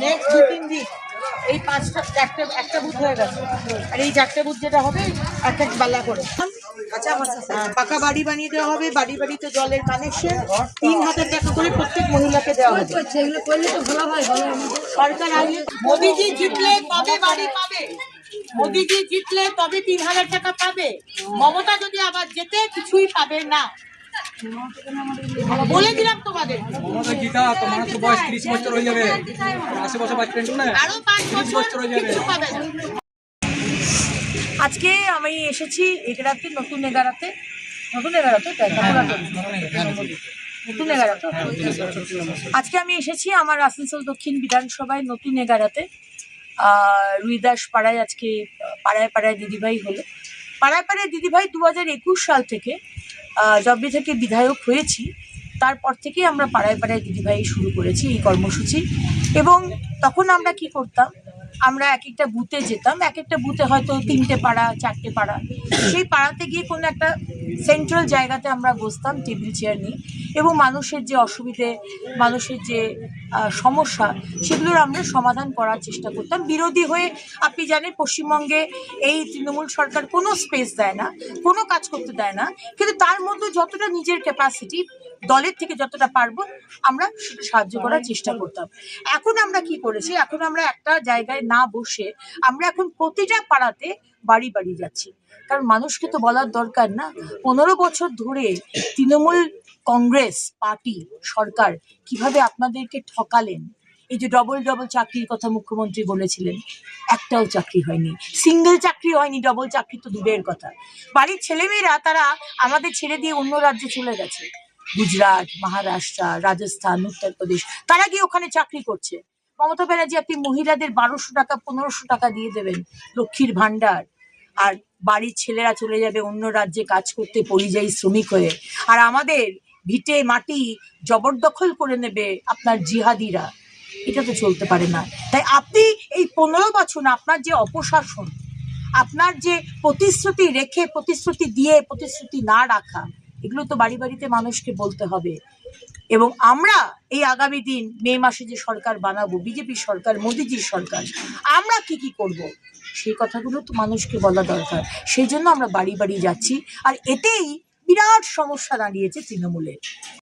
Next 2-3 দিন এই একটা বুথ হয়ে গেছে, আর এই 4টে বুথ যেটা হবে এক বেলা করে পাকা বাড়ি বানিয়ে দেওয়া হবে। বাড়ি বাড়িতে জলের কানেকশন 3,000 টাকা করে প্রত্যেক মহিলাকে দেওয়া হবে। সরকার আগে মোদিজি জিতলে তবে বাড়ি পাবে, মোদিজি জিতলে তবে 3,000 টাকা পাবে। মমতা যদি আবার যেতে কিছুই পাবে না, বলে দিলাম তোমাদের। তোমার তো বয়স 30 বছর হয়ে যাবে, আশেপাশে আরো 5 বছর কিছু পাবে না। আজকে আমি এসেছি এগারাতে, নতুন এগারাতে আজকে আমি এসেছি আমার আসানসোল দক্ষিণ বিধানসভায় নতুন এগারাতে। রুইদাস পাড়ায় আজকে পাড়ায় পাড়ায় দিদিভাই হলো। পাড়ায় পাড়ায় দিদিভাই 2021 সাল থেকে যবে থেকে বিধায়ক হয়েছি তারপর থেকে আমরা পাড়ায় পাড়ায় দিদিভাই শুরু করেছি এই কর্মসূচি। এবং তখন আমরা কি করতাম, আমরা এক একটা বুথে যেতাম, এক একটা বুথে হয়তো 3টে পাড়া 4টে পাড়া, সেই পাড়াতে গিয়ে কোনো একটা সেন্ট্রাল জায়গাতে আমরা বসতাম টেবিল চেয়ার নিয়ে, এবং মানুষের যে অসুবিধে, মানুষের যে সমস্যা, সেগুলোর আমরা সমাধান করার চেষ্টা করতাম বিরোধী হয়ে। আপনি জানেন পশ্চিমবঙ্গে এই তৃণমূল সরকার কোনো স্পেস দেয় না, কোনো কাজ করতে দেয় না, কিন্তু তার মধ্যে যতটা নিজের ক্যাপাসিটি দলের থেকে যতটা পারবো আমরা সেটা সাহায্য করার চেষ্টা করতাম। এখন আমরা কি করেছি, এখন আমরা একটা জায়গায় না বসে আমরা এখন প্রতিটা পাড়াতে বাড়ি বাড়ি যাচ্ছি। কারণ মানুষকে তো বলার দরকার না, 15 বছর ধরে তৃণমূল কংগ্রেস পার্টি সরকার কিভাবে আপনাদেরকে ঠকালেন। এই যে ডবল চাকরির কথা মুখ্যমন্ত্রী বলেছিলেন, একটাও চাকরি হয়নি, সিঙ্গেল চাকরি হয়নি, ডবল চাকরি তো দূরের কথা। বাড়ির ছেলেমেয়েরা তারা আমাদের ছেড়ে দিয়ে অন্য রাজ্যে চলে গেছে, গুজরাট, মহারাষ্ট্র, রাজস্থান, উত্তরপ্রদেশ, তারা গিয়ে ওখানে চাকরি করছে। মমতা ব্যানার্জি আপনি মহিলাদের 1200 টাকা 1500 টাকা দিয়ে দেবেন লক্ষ্মীর ভান্ডার, আর বাড়ির ছেলেরা চলে যাবে অন্য রাজ্যে কাজ করতে পরিযায়ী শ্রমিক হয়ে, আর আমাদের ভিটে মাটি জবরদখল করে নেবে আপনার জিহাদিরা। এটা তো চলতে পারে না। তাই আপনি এই 15 বছর আপনার যে অপশাসন, আপনার যে প্রতিশ্রুতি রেখে প্রতিশ্রুতি দিয়ে প্রতিশ্রুতি না রাখা, এগুলো তো বাড়ি বাড়িতে মানুষকে বলতে হবে। এবং আমরা এই আগামী দিন মে মাসে যে সরকার বানাবো, বিজেপি সরকার, মোদিজির সরকার, আমরা কি করব সেই কথাগুলো তো মানুষকে বলা দরকার। সেই জন্য আমরা বাড়ি বাড়ি যাচ্ছি, আর এতেই বিরাট সমস্যা দাঁড়িয়েছে তৃণমূলের।